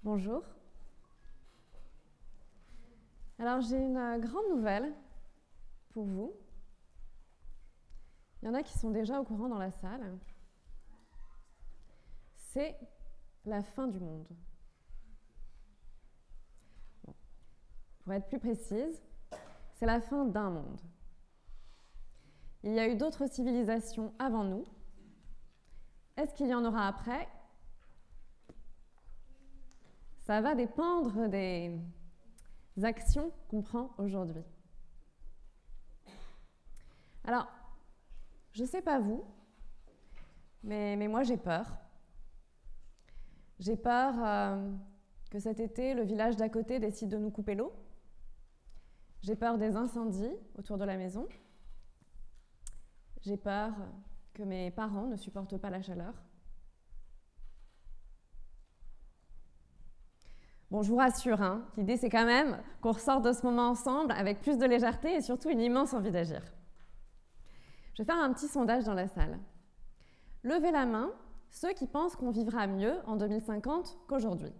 Bonjour. Alors j'ai une grande nouvelle pour vous. Il y en a qui sont déjà au courant dans la salle. C'est la fin du monde. Bon. Pour être plus précise, c'est la fin d'un monde. Il y a eu d'autres civilisations avant nous. Est-ce qu'il y en aura après ? Ça va dépendre des actions qu'on prend aujourd'hui. Alors, je ne sais pas vous, mais moi j'ai peur. J'ai peur que cet été, le village d'à côté décide de nous couper l'eau. J'ai peur des incendies autour de la maison. J'ai peur que mes parents ne supportent pas la chaleur. Bon, je vous rassure, l'idée c'est quand même qu'on ressorte de ce moment ensemble avec plus de légèreté et surtout une immense envie d'agir. Je vais faire un petit sondage dans la salle. Levez la main ceux qui pensent qu'on vivra mieux en 2050 qu'aujourd'hui.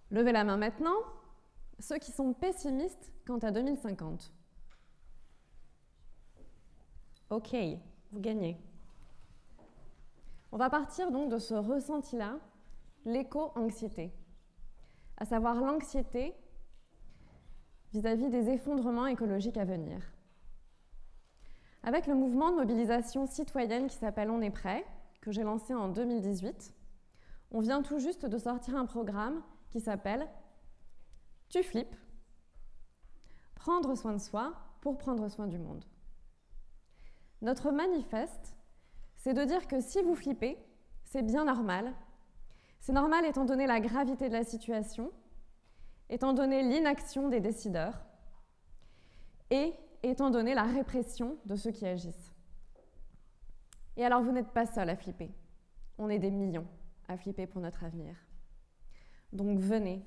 Levez la main maintenant ceux qui sont pessimistes quant à 2050. Ok, vous gagnez. On va partir donc de ce ressenti-là, l'éco-anxiété, à savoir l'anxiété vis-à-vis des effondrements écologiques à venir. Avec le mouvement de mobilisation citoyenne qui s'appelle On est prêt, que j'ai lancé en 2018, on vient tout juste de sortir un programme qui s'appelle « Tu flippes, prendre soin de soi pour prendre soin du monde ». Notre manifeste, c'est de dire que si vous flippez, c'est bien normal. C'est normal étant donné la gravité de la situation, étant donné l'inaction des décideurs et étant donné la répression de ceux qui agissent. Et alors vous n'êtes pas seul à flipper. On est des millions à flipper pour notre avenir. Donc venez,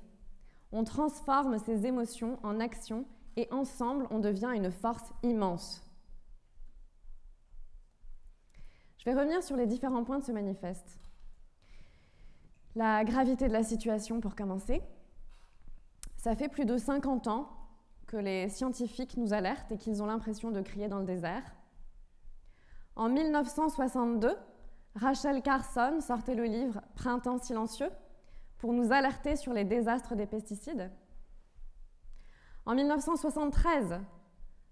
on transforme ces émotions en actions et ensemble on devient une force immense. Je vais revenir sur les différents points de ce manifeste. La gravité de la situation pour commencer. Ça fait plus de 50 ans que les scientifiques nous alertent et qu'ils ont l'impression de crier dans le désert. En 1962, Rachel Carson sortait le livre « Printemps silencieux » pour nous alerter sur les désastres des pesticides. En 1973,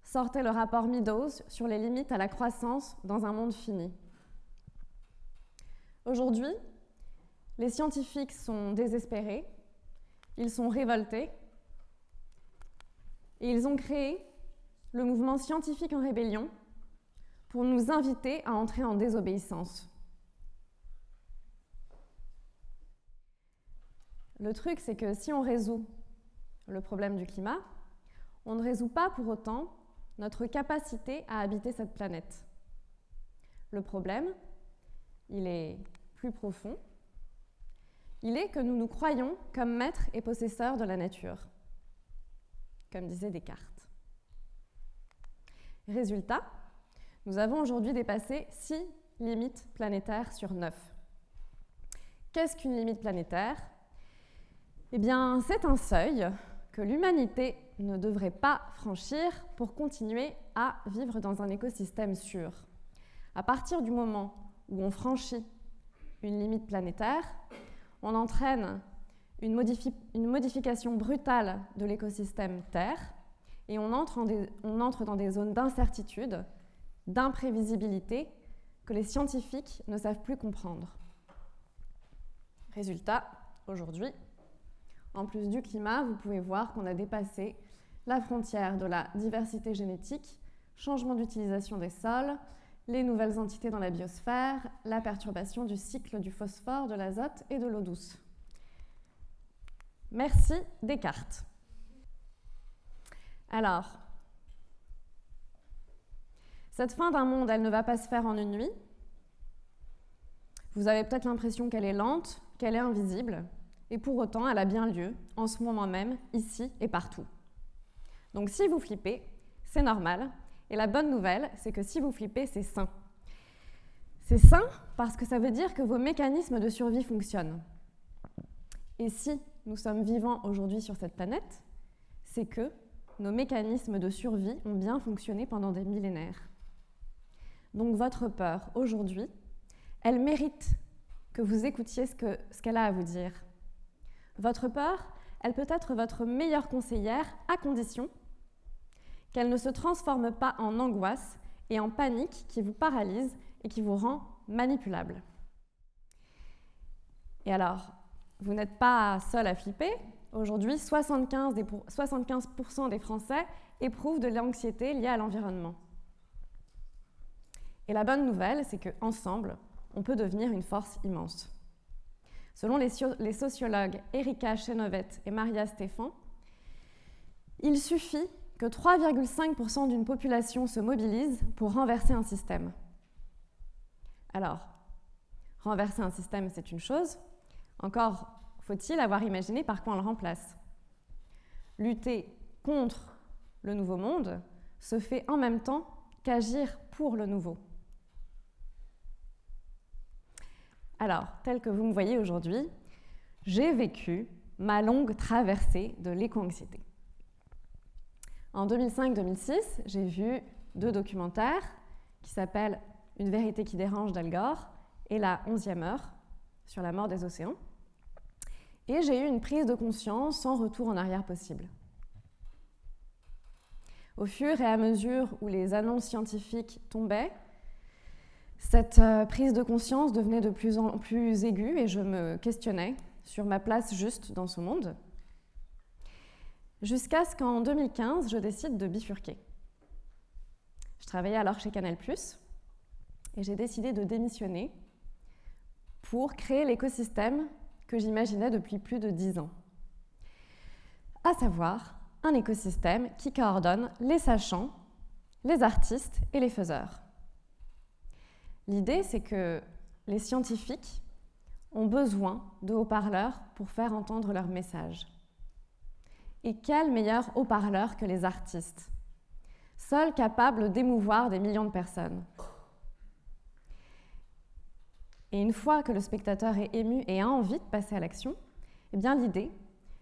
sortait le rapport Meadows sur les limites à la croissance dans un monde fini. Aujourd'hui, les scientifiques sont désespérés, ils sont révoltés et ils ont créé le mouvement scientifique en rébellion pour nous inviter à entrer en désobéissance. Le truc, c'est que si on résout le problème du climat, on ne résout pas pour autant notre capacité à habiter cette planète. Le problème, il est plus profond. Il est que nous nous croyons comme maîtres et possesseurs de la nature, comme disait Descartes. Résultat, nous avons aujourd'hui dépassé 6 limites planétaires sur 9. Qu'est-ce qu'une limite planétaire ? Eh bien, c'est un seuil que l'humanité ne devrait pas franchir pour continuer à vivre dans un écosystème sûr. À partir du moment où on franchit une limite planétaire, on entraîne une modification brutale de l'écosystème Terre et on entre dans des zones d'incertitude, d'imprévisibilité que les scientifiques ne savent plus comprendre. Résultat, aujourd'hui, en plus du climat, vous pouvez voir qu'on a dépassé la frontière de la diversité génétique, changement d'utilisation des sols, les nouvelles entités dans la biosphère, la perturbation du cycle du phosphore, de l'azote et de l'eau douce. Merci Descartes. Alors, cette fin d'un monde, elle ne va pas se faire en une nuit. Vous avez peut-être l'impression qu'elle est lente, qu'elle est invisible, et pour autant, elle a bien lieu, en ce moment même, ici et partout. Donc si vous flippez, c'est normal. Et la bonne nouvelle, c'est que si vous flippez, c'est sain. C'est sain parce que ça veut dire que vos mécanismes de survie fonctionnent. Et si nous sommes vivants aujourd'hui sur cette planète, c'est que nos mécanismes de survie ont bien fonctionné pendant des millénaires. Donc votre peur aujourd'hui, elle mérite que vous écoutiez ce qu'elle a à vous dire. Votre peur, elle peut être votre meilleure conseillère à condition qu'elle ne se transforme pas en angoisse et en panique qui vous paralyse et qui vous rend manipulable. Et alors, vous n'êtes pas seul à flipper. Aujourd'hui, 75% des Français éprouvent de l'anxiété liée à l'environnement. Et la bonne nouvelle, c'est qu'ensemble, on peut devenir une force immense. Selon les sociologues Erika Chenoweth et Maria Stephan, il suffit que 3,5% d'une population se mobilise pour renverser un système. Alors, renverser un système, c'est une chose. Encore faut-il avoir imaginé par quoi on le remplace. Lutter contre le nouveau monde se fait en même temps qu'agir pour le nouveau. Alors, tel que vous me voyez aujourd'hui, j'ai vécu ma longue traversée de l'éco-anxiété. En 2005-2006, j'ai vu 2 documentaires qui s'appellent « Une vérité qui dérange » d'Al Gore et « La 11e heure » sur la mort des océans. Et j'ai eu une prise de conscience sans retour en arrière possible. Au fur et à mesure où les annonces scientifiques tombaient, cette prise de conscience devenait de plus en plus aiguë et je me questionnais sur ma place juste dans ce monde. Jusqu'à ce qu'en 2015, je décide de bifurquer. Je travaillais alors chez Canal+, et j'ai décidé de démissionner pour créer l'écosystème que j'imaginais depuis plus de 10 ans. À savoir, un écosystème qui coordonne les sachants, les artistes et les faiseurs. L'idée, c'est que les scientifiques ont besoin de haut-parleurs pour faire entendre leur message. Et quel meilleur haut-parleur que les artistes, seuls capables d'émouvoir des millions de personnes. Et une fois que le spectateur est ému et a envie de passer à l'action, eh bien l'idée,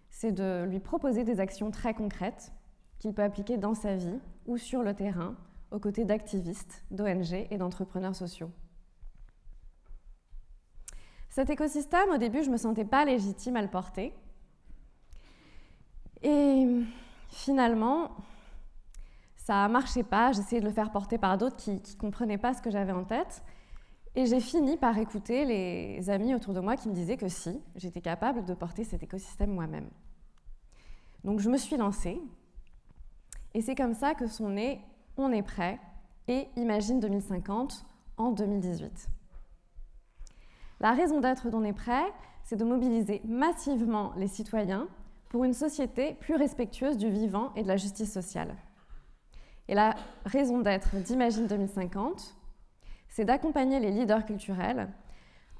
c'est de lui proposer des actions très concrètes qu'il peut appliquer dans sa vie ou sur le terrain, aux côtés d'activistes, d'ONG et d'entrepreneurs sociaux. Cet écosystème, au début, je ne me sentais pas légitime à le porter. Et finalement, ça ne marchait pas. J'essayais de le faire porter par d'autres qui ne comprenaient pas ce que j'avais en tête. Et j'ai fini par écouter les amis autour de moi qui me disaient que si, j'étais capable de porter cet écosystème moi-même. Donc je me suis lancée. Et c'est comme ça que sont nés On est prêt et Imagine 2050 en 2018. La raison d'être d'On est prêt, c'est de mobiliser massivement les citoyens pour une société plus respectueuse du vivant et de la justice sociale. Et la raison d'être d'Imagine 2050, c'est d'accompagner les leaders culturels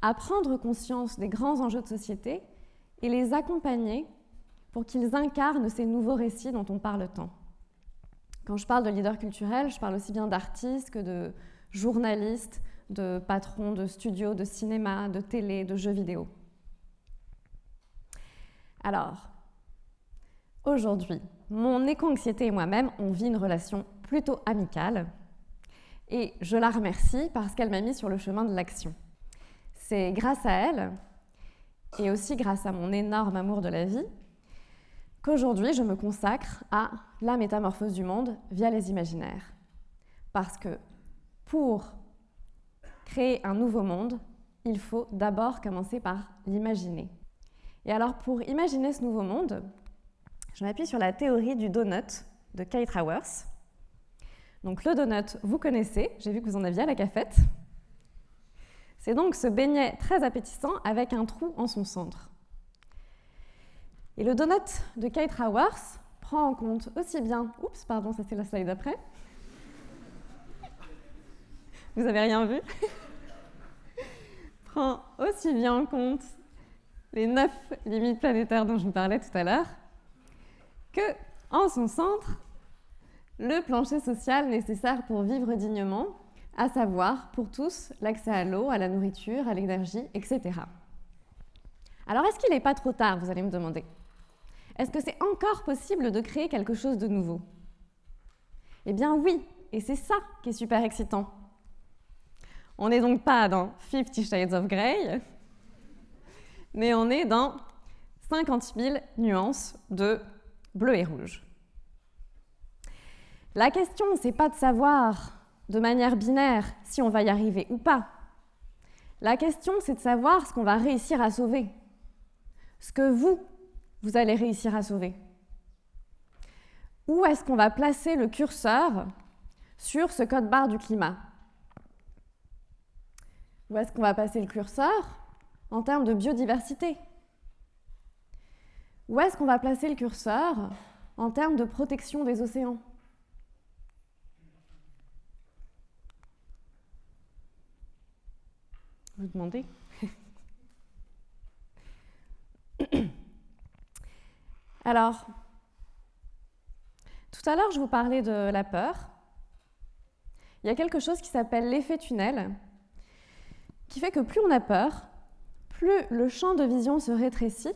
à prendre conscience des grands enjeux de société et les accompagner pour qu'ils incarnent ces nouveaux récits dont on parle tant. Quand je parle de leaders culturels, je parle aussi bien d'artistes que de journalistes, de patrons de studios, de cinéma, de télé, de jeux vidéo. Alors, aujourd'hui, mon éco-anxiété et moi-même, on vit une relation plutôt amicale et je la remercie parce qu'elle m'a mis sur le chemin de l'action. C'est grâce à elle, et aussi grâce à mon énorme amour de la vie, qu'aujourd'hui je me consacre à la métamorphose du monde via les imaginaires. Parce que pour créer un nouveau monde, il faut d'abord commencer par l'imaginer. Et alors pour imaginer ce nouveau monde, je m'appuie sur la théorie du donut de Kay Travers. Donc le donut, vous connaissez, j'ai vu que vous en aviez à la cafette. C'est donc ce beignet très appétissant avec un trou en son centre. Et le donut de Kay Travers prend en compte aussi bien... Oups, pardon, ça c'est la slide d'après. Vous n'avez rien vu? Prend aussi bien en compte les 9 limites planétaires dont je vous parlais tout à l'heure, que, en son centre, le plancher social nécessaire pour vivre dignement, à savoir pour tous l'accès à l'eau, à la nourriture, à l'énergie, etc. Alors est-ce qu'il n'est pas trop tard, vous allez me demander? Est-ce que c'est encore possible de créer quelque chose de nouveau? Eh bien oui, et c'est ça qui est super excitant. On n'est donc pas dans 50 Shades of Grey, mais on est dans 50 000 nuances de bleu et rouge. La question, c'est pas de savoir de manière binaire si on va y arriver ou pas. La question, c'est de savoir ce qu'on va réussir à sauver. Ce que vous allez réussir à sauver. Où est-ce qu'on va placer le curseur sur ce code-barre du climat? Où est-ce qu'on va passer le curseur en termes de biodiversité? Où est-ce qu'on va placer le curseur en termes de protection des océans? Vous demandez? Alors, tout à l'heure, je vous parlais de la peur. Il y a quelque chose qui s'appelle l'effet tunnel, qui fait que plus on a peur, plus le champ de vision se rétrécit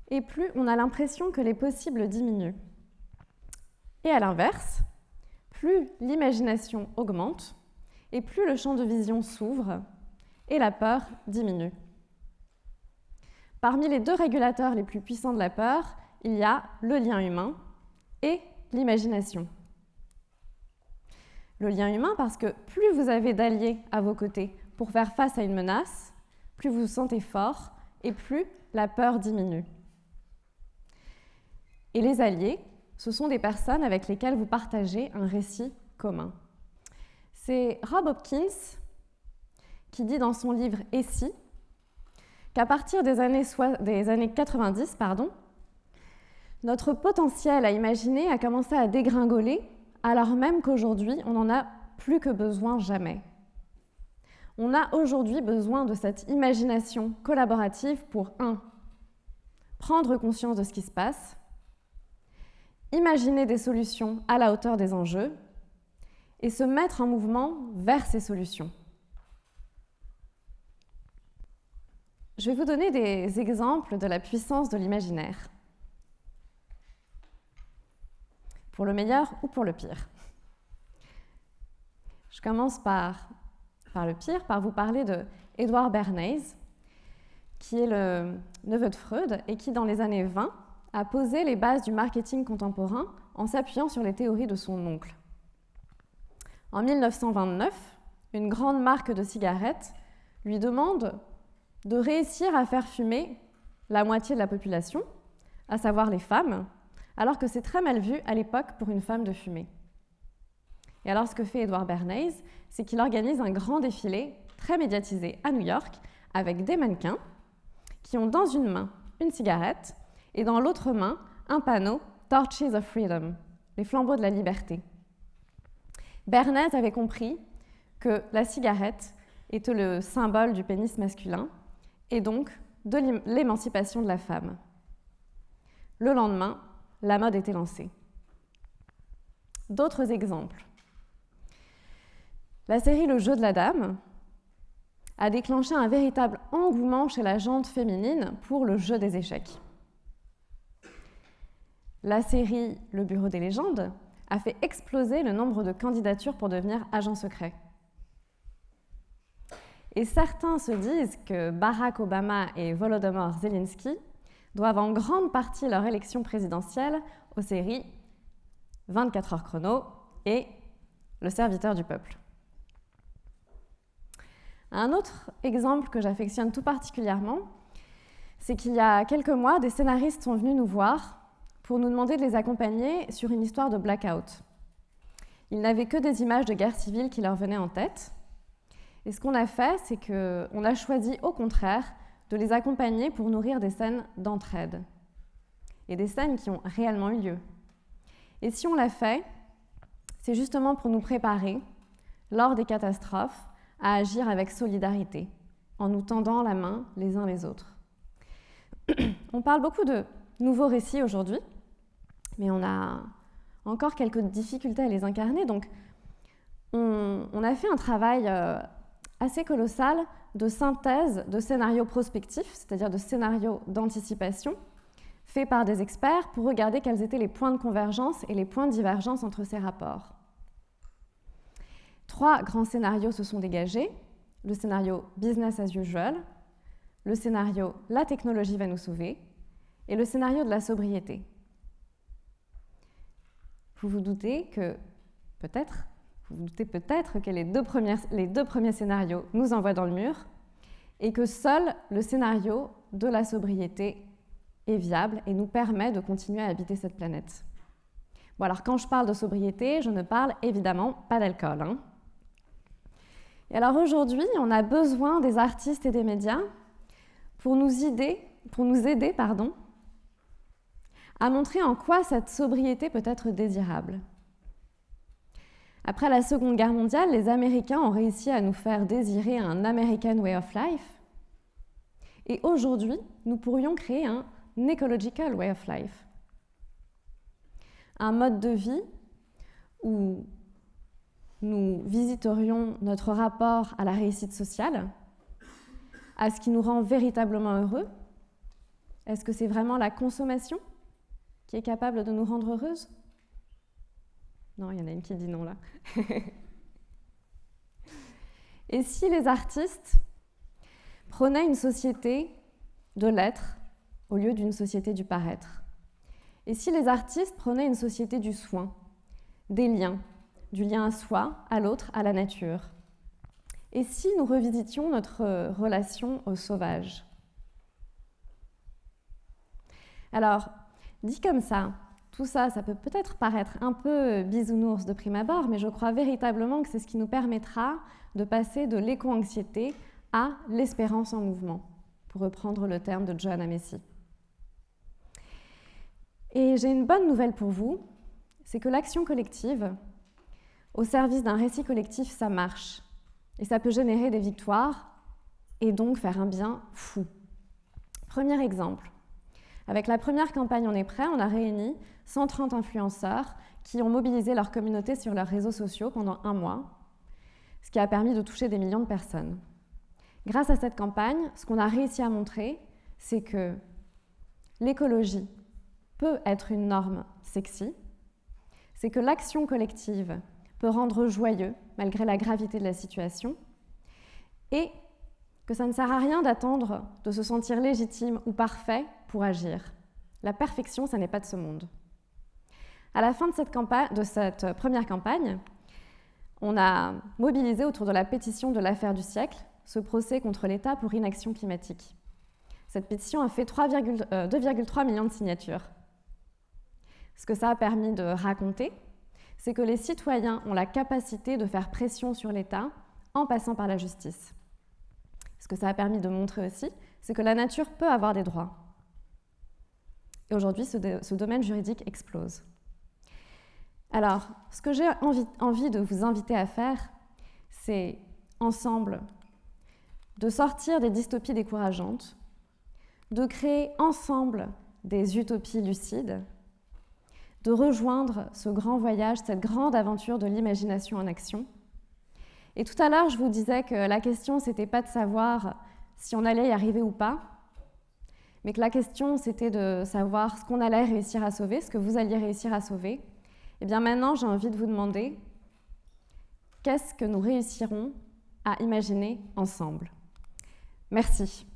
et plus on a l'impression que les possibles diminuent. Et à l'inverse, plus l'imagination augmente et plus le champ de vision s'ouvre et la peur diminue. Parmi les deux régulateurs les plus puissants de la peur, il y a le lien humain et l'imagination. Le lien humain parce que plus vous avez d'alliés à vos côtés pour faire face à une menace, plus vous vous sentez fort et plus la peur diminue. Et les alliés, ce sont des personnes avec lesquelles vous partagez un récit commun. C'est Rob Hopkins qui dit dans son livre « Et si ?» qu'à partir des années 90, notre potentiel à imaginer a commencé à dégringoler, alors même qu'aujourd'hui, on n'en a plus que besoin jamais. On a aujourd'hui besoin de cette imagination collaborative pour 1. Prendre conscience de ce qui se passe, imaginer des solutions à la hauteur des enjeux et se mettre en mouvement vers ces solutions. Je vais vous donner des exemples de la puissance de l'imaginaire, pour le meilleur ou pour le pire. Je commence par le pire, par vous parler de Edward Bernays, qui est le neveu de Freud et qui, dans les années 20, a posé les bases du marketing contemporain en s'appuyant sur les théories de son oncle. En 1929, une grande marque de cigarettes lui demande de réussir à faire fumer la moitié de la population, à savoir les femmes, alors que c'est très mal vu à l'époque pour une femme de fumer. Et alors ce que fait Edward Bernays, c'est qu'il organise un grand défilé très médiatisé à New York avec des mannequins qui ont dans une main une cigarette et dans l'autre main un panneau « Torches of Freedom », les flambeaux de la liberté. Bernays avait compris que la cigarette était le symbole du pénis masculin et donc de l'émancipation de la femme. Le lendemain, la mode était lancée. D'autres exemples. La série Le jeu de la dame a déclenché un véritable engouement chez la gente féminine pour le jeu des échecs. La série Le bureau des légendes a fait exploser le nombre de candidatures pour devenir agent secret. Et certains se disent que Barack Obama et Volodymyr Zelensky doivent en grande partie leur élection présidentielle aux séries 24 heures chrono et Le serviteur du peuple. Un autre exemple que j'affectionne tout particulièrement, c'est qu'il y a quelques mois, des scénaristes sont venus nous voir pour nous demander de les accompagner sur une histoire de blackout. Ils n'avaient que des images de guerre civile qui leur venaient en tête. Et ce qu'on a fait, c'est qu'on a choisi au contraire de les accompagner pour nourrir des scènes d'entraide. Et des scènes qui ont réellement eu lieu. Et si on l'a fait, c'est justement pour nous préparer, lors des catastrophes, à agir avec solidarité, en nous tendant la main les uns les autres. On parle beaucoup de nouveaux récits aujourd'hui, mais on a encore quelques difficultés à les incarner, donc on a fait un travail assez colossal de synthèse de scénarios prospectifs, c'est-à-dire de scénarios d'anticipation, faits par des experts pour regarder quels étaient les points de convergence et les points de divergence entre ces rapports. 3 grands scénarios se sont dégagés. Le scénario business as usual, le scénario la technologie va nous sauver et le scénario de la sobriété. Vous vous doutez peut-être que les deux premiers scénarios nous envoient dans le mur et que seul le scénario de la sobriété est viable et nous permet de continuer à habiter cette planète. Bon, alors quand je parle de sobriété, je ne parle évidemment pas d'alcool, hein. Et alors aujourd'hui, on a besoin des artistes et des médias pour nous aider, à montrer en quoi cette sobriété peut être désirable. Après la Seconde Guerre mondiale, les Américains ont réussi à nous faire désirer un American Way of Life. Et aujourd'hui, nous pourrions créer un Ecological Way of Life. Un mode de vie où nous visiterions notre rapport à la réussite sociale, à ce qui nous rend véritablement heureux. Est-ce que c'est vraiment la consommation qui est capable de nous rendre heureuses? Non, il y en a une qui dit non là. Et si les artistes prenaient une société de l'être au lieu d'une société du paraître? Et si les artistes prenaient une société du soin, des liens, du lien à soi, à l'autre, à la nature? Et si nous revisitions notre relation au sauvage? Alors, dit comme ça, tout ça, ça peut peut-être paraître un peu bisounours de prime abord, mais je crois véritablement que c'est ce qui nous permettra de passer de l'éco-anxiété à l'espérance en mouvement, pour reprendre le terme de John Amacy. Et j'ai une bonne nouvelle pour vous, c'est que l'action collective, au service d'un récit collectif, ça marche. Et ça peut générer des victoires et donc faire un bien fou. Premier exemple. Avec la première campagne On est prêt, on a réuni 130 influenceurs qui ont mobilisé leur communauté sur leurs réseaux sociaux pendant 1 mois, ce qui a permis de toucher des millions de personnes. Grâce à cette campagne, ce qu'on a réussi à montrer, c'est que l'écologie peut être une norme sexy, c'est que l'action collective peut rendre joyeux malgré la gravité de la situation, et que ça ne sert à rien d'attendre de se sentir légitime ou parfait pour agir. La perfection, ça n'est pas de ce monde. À la fin de cette première campagne, on a mobilisé autour de la pétition de l'affaire du siècle, ce procès contre l'État pour inaction climatique. Cette pétition a fait 2,3 millions de signatures. Ce que ça a permis de raconter, c'est que les citoyens ont la capacité de faire pression sur l'État en passant par la justice. Ce que ça a permis de montrer aussi, c'est que la nature peut avoir des droits. Et aujourd'hui, ce domaine juridique explose. Alors, ce que j'ai envie de vous inviter à faire, c'est ensemble de sortir des dystopies décourageantes, de créer ensemble des utopies lucides, de rejoindre ce grand voyage, cette grande aventure de l'imagination en action. Et tout à l'heure, je vous disais que la question, c'était pas de savoir si on allait y arriver ou pas, mais que la question, c'était de savoir ce qu'on allait réussir à sauver, ce que vous alliez réussir à sauver. Et bien maintenant, j'ai envie de vous demander qu'est-ce que nous réussirons à imaginer ensemble. Merci.